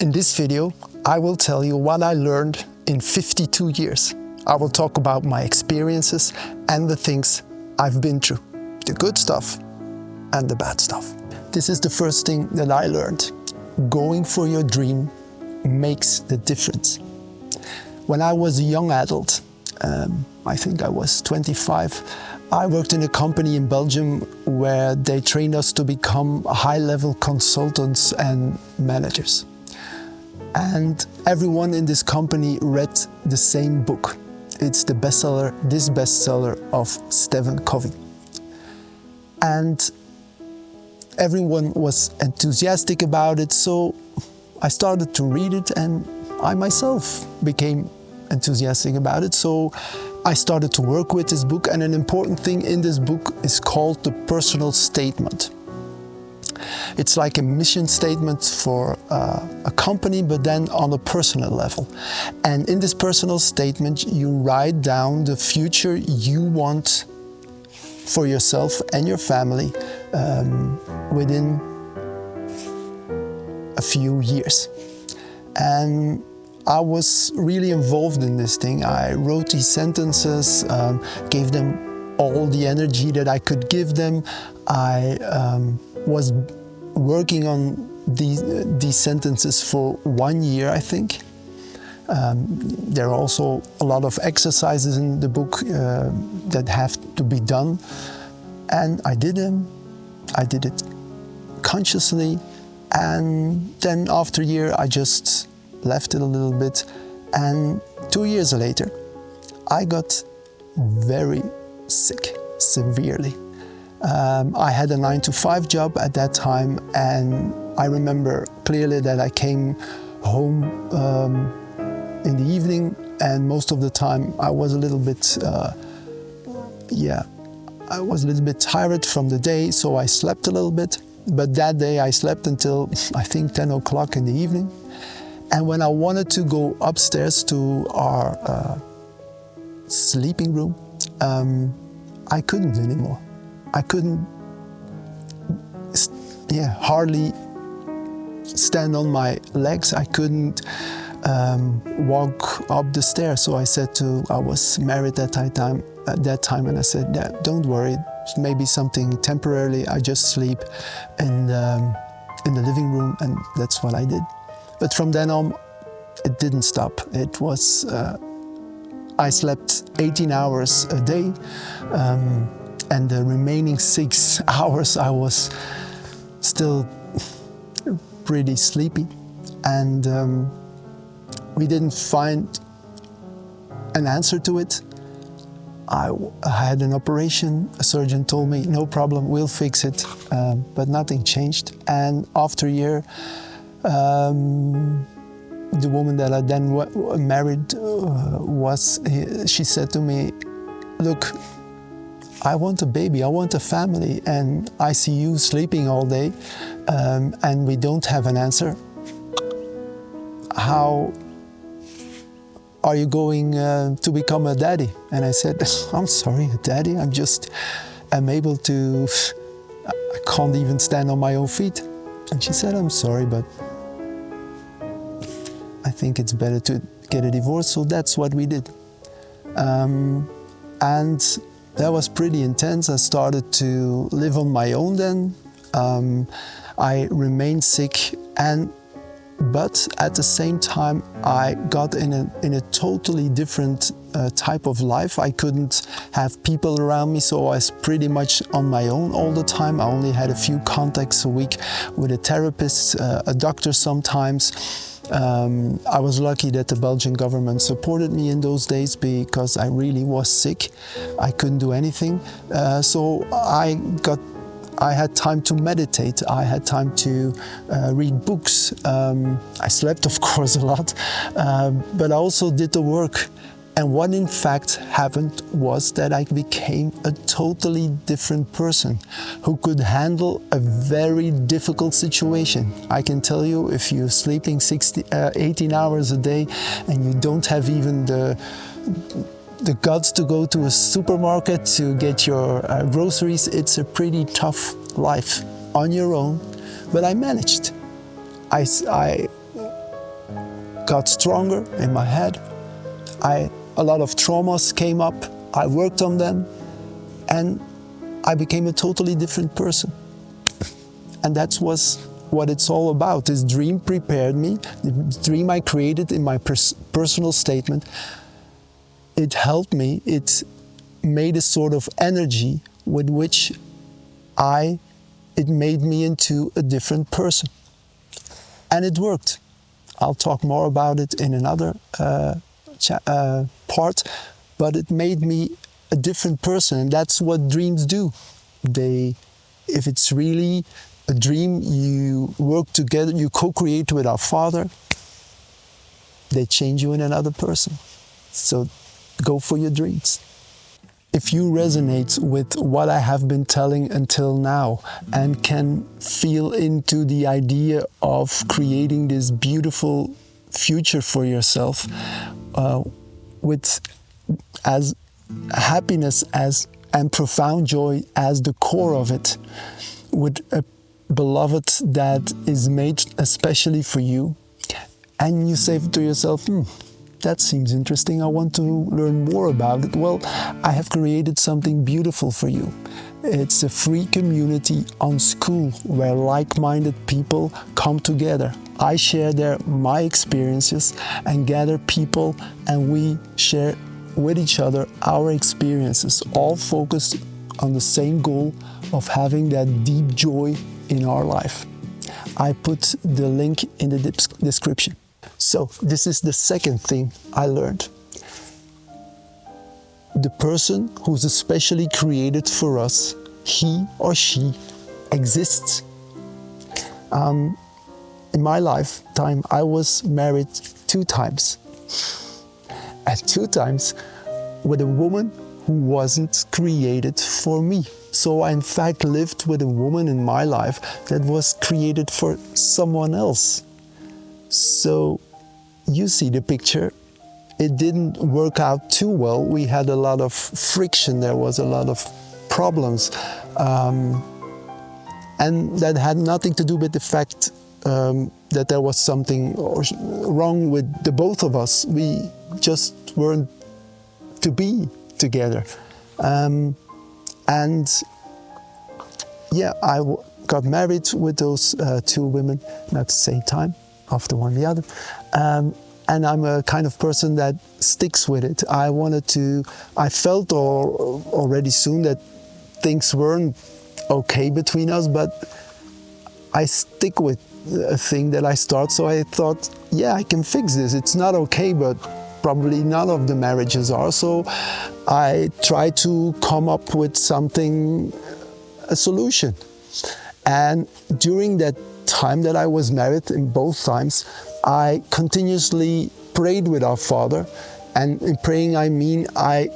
In this video, I will tell you what I learned in 52 years. I will talk about my experiences and the things I've been through, the good stuff and the bad stuff. This is the first thing that I learned. Going for your dream makes the difference. When I was a young adult, I think I was 25, I worked in a company in Belgium where they trained us to become high-level consultants and managers. And everyone in this company read the same book. It's the bestseller of Stephen Covey. And everyone was enthusiastic about it, so I started to read it and I myself became enthusiastic about it. So I started to work with this book, and an important thing in this book is called the personal statement. It's like a mission statement for a company, but then on a personal level. And in this personal statement, you write down the future you want for yourself and your family within a few years. And I was really involved in this thing. I wrote these sentences, gave them all the energy that I could give them. I was working on these sentences for 1 year, I think. There are also a lot of exercises in the book that have to be done. And I did them. I did it consciously. And then after a year, I just left it a little bit. And 2 years later, I got very sick, severely. I had a 9-to-5 job at that time, and I remember clearly that I came home in the evening, and most of the time I was a little bit, I was a little bit tired from the day, so I slept a little bit. But that day I slept until I think 10 o'clock in the evening. And when I wanted to go upstairs to our sleeping room, I couldn't anymore. I couldn't, hardly stand on my legs. I couldn't walk up the stairs. So I said I was married at that time, and I said, yeah, don't worry, it's maybe something temporarily. I just sleep in the living room, and that's what I did. But from then on, it didn't stop. It was, I slept 18 hours a day. And the remaining 6 hours I was still pretty sleepy. And we didn't find an answer to it. I had an operation. A surgeon told me, no problem, we'll fix it. But nothing changed. And after a year, the woman that I then married she said to me, look, I want a baby, I want a family, and I see you sleeping all day, and we don't have an answer. How are you going to become a daddy? And I said, I'm sorry, a daddy, I'm able to, I can't even stand on my own feet. And she said, I'm sorry, but I think it's better to get a divorce. So that's what we did. And that was pretty intense. I started to live on my own then. I remained sick, but at the same time I got in a totally different type of life. I couldn't have people around me, so I was pretty much on my own all the time. I only had a few contacts a week with a therapist, a doctor sometimes. I was lucky that the Belgian government supported me in those days because I really was sick. I couldn't do anything. So I had time to meditate. I had time to read books. I slept, of course, a lot, but I also did the work. And what in fact happened was that I became a totally different person who could handle a very difficult situation. I can tell you, if you're sleeping 18 hours a day and you don't have even the guts to go to a supermarket to get your groceries, it's a pretty tough life on your own. But I managed. got stronger in my head. A lot of traumas came up. I worked on them, and I became a totally different person. And that was what it's all about. This dream prepared me. The dream I created in my personal statement, it helped me. It made a sort of energy with which it made me into a different person. And it worked. I'll talk more about it in another part, but it made me a different person, and that's what dreams do. If it's really a dream, you work together, you co-create with our Father, they change you in another person. So go for your dreams. If you resonate with what I have been telling until now and can feel into the idea of creating this beautiful future for yourself, with as happiness and profound joy as the core of it, with a beloved that is made especially for you, and you say to yourself, that seems interesting, I want to learn more about it. Well, I have created something beautiful for you. It's a free community on School where like-minded people come together. I share there my experiences and gather people, and we share with each other our experiences, all focused on the same goal of having that deep joy in our life. I put the link in the description. So this is the second thing I learned. The person who's especially created for us, he or she exists. In my lifetime, I was married 2 times. And 2 times with a woman who wasn't created for me. So I in fact lived with a woman in my life that was created for someone else. So you see the picture. It didn't work out too well. We had a lot of friction. There was a lot of problems. And that had nothing to do with the fact that there was something wrong with the both of us. We just weren't to be together. And yeah, I got married with those 2 women at the same time, after one the other. And I'm a kind of person that sticks with it. I felt already soon that things weren't okay between us, but I stick with a thing that I start. So I thought, yeah, I can fix this. It's not okay, but probably none of the marriages are. So I try to come up with something, a solution. And during that time that I was married, in both times, I continuously prayed with our Father. And in praying, I mean, I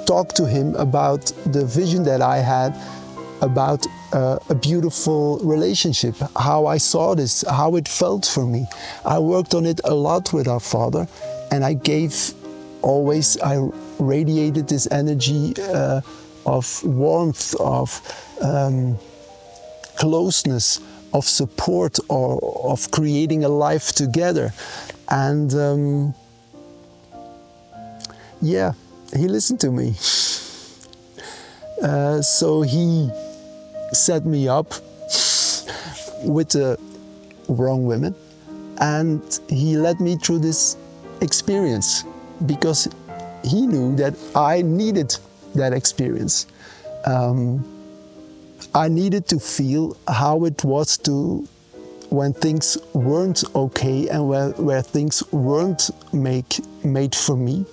talked to him about the vision that I had about a beautiful relationship, how I saw this, how it felt for me. I worked on it a lot with our Father, and I radiated this energy of warmth, of closeness, of support, or of creating a life together. And yeah, he listened to me. So he set me up with the wrong women, and he led me through this experience because he knew that I needed that experience. I needed to feel how it was when things weren't okay and where things weren't made for me.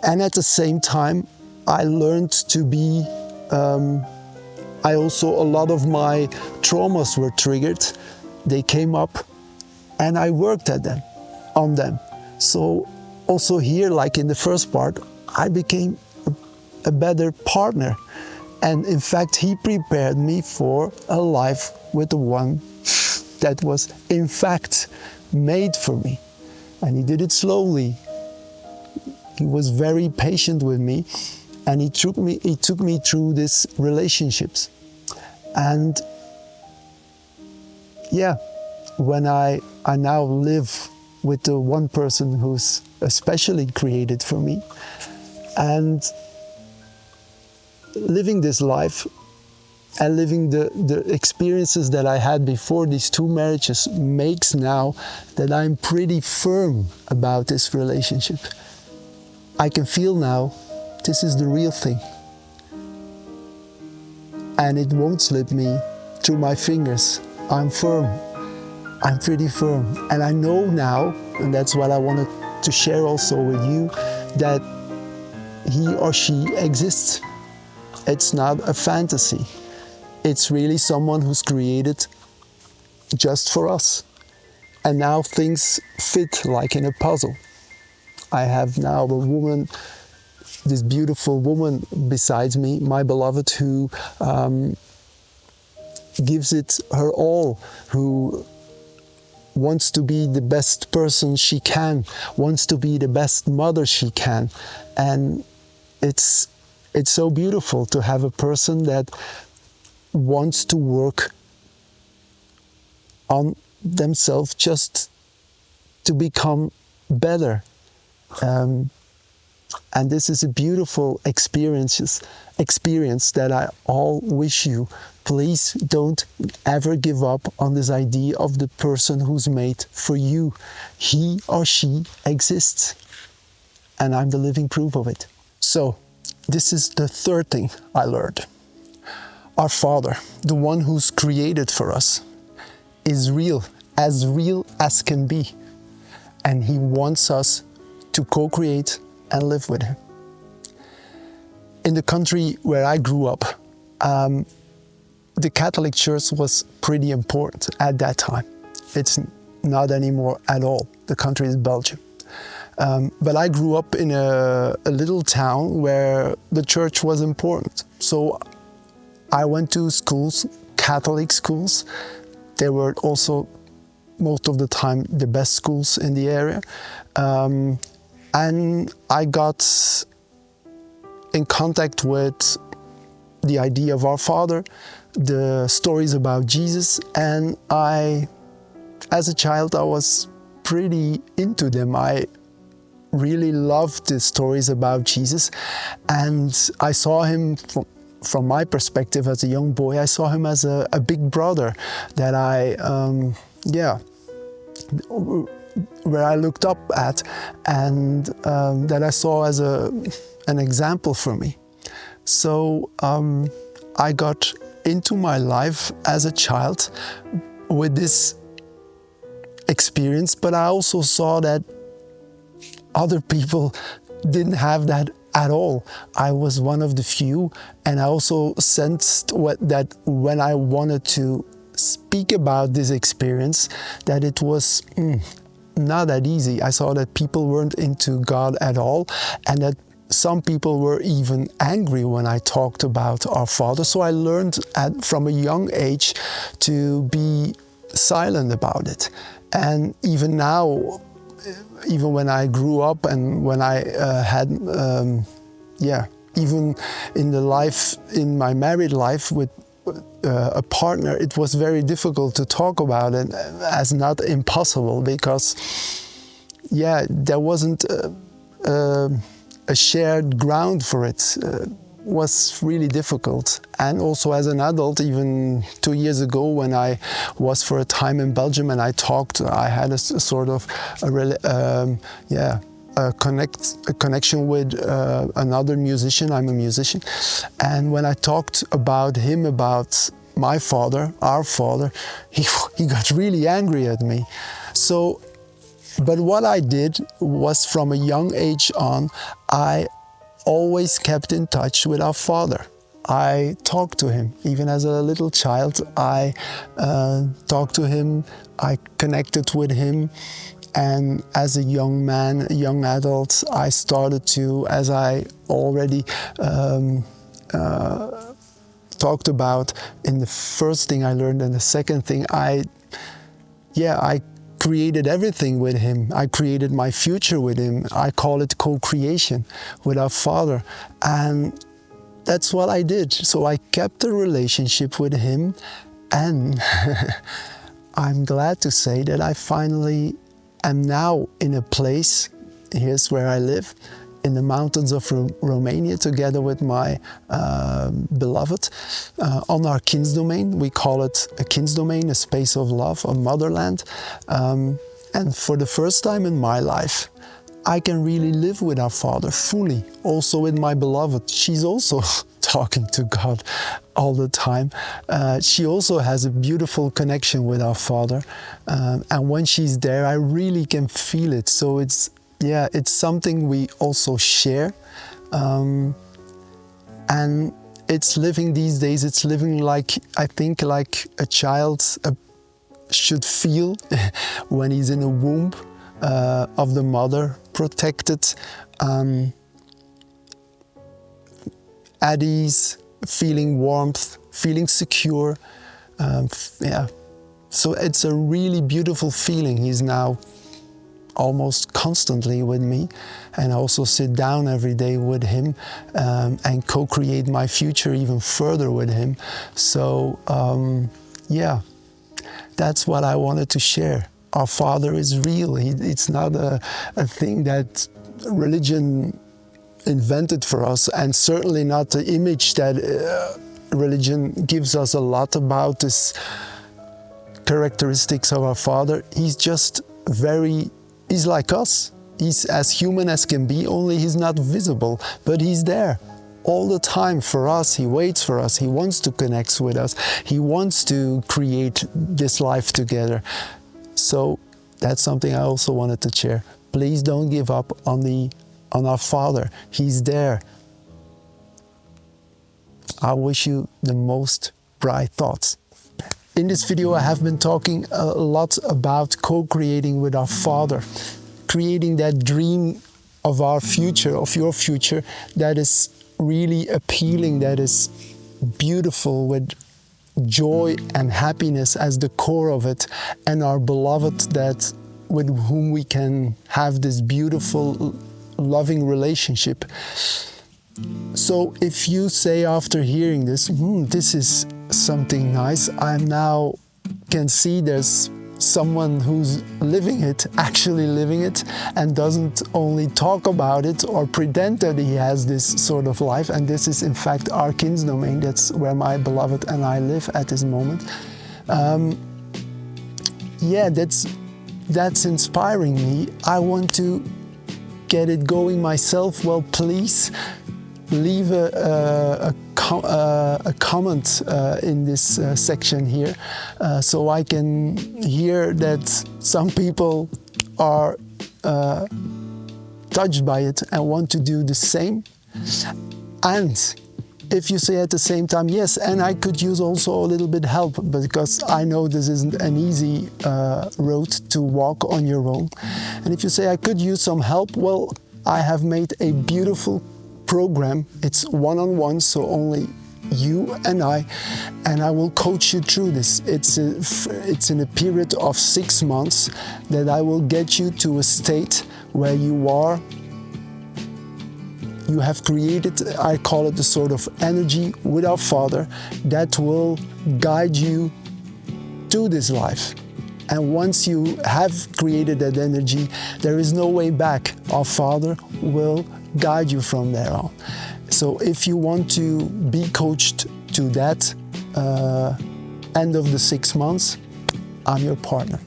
And at the same time, I learned to be, a lot of my traumas were triggered. They came up and I worked on them. So also here, like in the first part, I became a better partner. And in fact, he prepared me for a life with the one that was in fact made for me. And he did it slowly. He was very patient with me, and he took me through these relationships. And yeah, when I now live with the one person who's especially created for me, and living this life and living the experiences that I had before these two marriages makes now that I'm pretty firm about this relationship. I can feel now this is the real thing. And it won't slip me through my fingers. I'm firm. I'm pretty firm. And I know now, and that's what I wanted to share also with you, that he or she exists. It's not a fantasy. It's really someone who's created just for us. And now things fit like in a puzzle. I have now a woman, this beautiful woman besides me, my beloved, who gives it her all, who wants to be the best person she can, wants to be the best mother she can. And it's so beautiful to have a person that wants to work on themselves just to become better. And this is a beautiful experience that I all wish you. Please don't ever give up on this idea of the person who's made for you. He or she exists. And I'm the living proof of it. So, this is the third thing I learned. Our Father, the one who's created for us, is real as can be. And He wants us to co-create and live with Him. In the country where I grew up, the Catholic Church was pretty important at that time. It's not anymore at all. The country is Belgium. But I grew up in a little town where the church was important. So I went to schools, Catholic schools. They were also most of the time the best schools in the area. And I got in contact with the idea of our Father, the stories about Jesus, and as a child, I was pretty into them. I really loved the stories about Jesus, and I saw him from my perspective as a young boy. I saw him as a big brother that where I looked up at, and that I saw as an example for me. So I got into my life as a child with this experience, but I also saw that other people didn't have that at all. I was one of the few, and I also sensed that when I wanted to speak about this experience, that it was not that easy. I saw that people weren't into God at all, and that some people were even angry when I talked about our Father. So I learned from a young age to be silent about it. And even now, even when I grew up and when I even in my married life with a partner, it was very difficult to talk about it, as not impossible, because there wasn't a shared ground for it. Was really difficult. And also as an adult, even 2 years ago when I was for a time in Belgium and I had a sort of a connection with another musician. I'm a musician. And when I talked about my Father, our Father, he got really angry at me. So, but what I did was, from a young age on, I always kept in touch with our Father. I talked to Him. Even as a little child, I talked to Him, I connected with Him. And as a young man, a young adult, I started to, as I already talked about in the first thing I learned, and the second thing, I created everything with Him. I created my future with Him. I call it co-creation with our Father. And that's what I did. So I kept a relationship with Him, and I'm glad to say that I finally am now in a place, here's where I live, in the mountains of Romania, together with my beloved, on our Kindsdomain. We call it a Kindsdomain, a space of love, a motherland. And for the first time in my life, I can really live with our Father fully, also with my beloved. She's also talking to God all the time. She also has a beautiful connection with our Father. And when she's there, I really can feel it. So it's something we also share. And it's living these days, it's living like, I think, like a child should feel when he's in the womb of the mother, protected, at ease, feeling warmth, feeling secure. So it's a really beautiful feeling. He's now almost constantly with me, and I also sit down every day with him and co-create my future even further with him. So that's what I wanted to share. Our Father is real. It's not a thing that religion invented for us, and certainly not the image that religion gives us a lot about this characteristics of our Father. He's just he's like us. He's as human as can be, only he's not visible, but he's there all the time for us. He waits for us. He wants to connect with us. He wants to create this life together. So that's something I also wanted to share. Please don't give up on our Father. He's there. I wish you the most bright thoughts. In this video, I have been talking a lot about co-creating with our Father, creating that dream of our future, of your future, that is really appealing, that is beautiful, with joy and happiness as the core of it, and our beloved that with whom we can have this beautiful, loving relationship. So if you say after hearing this, this is something nice, I now can see there's someone who's living it, actually living it, and doesn't only talk about it or pretend that he has this sort of life. And this is in fact our Kindsdomain. That's where my beloved and I live at this moment. That's inspiring me. I want to get it going myself. Well, please leave a comment in this section here, so I can hear that some people are touched by it and want to do the same. And if you say at the same time, yes, and I could use also a little bit help, because I know this isn't an easy road to walk on your own. And if you say I could use some help, well, I have made a beautiful program. It's one-on-one, so only you and I will coach you through this. It's in a period of 6 months that I will get you to a state where you have created, I call it the sort of energy with our Father that will guide you to this life. And once you have created that energy, there is no way back. Our Father will guide you from there on. So if you want to be coached to that end of the 6 months, I'm your partner.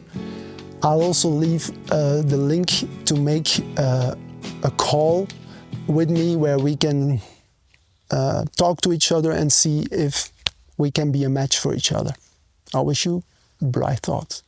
I'll also leave the link to make a call with me where we can talk to each other and see if we can be a match for each other. I wish you bright thoughts.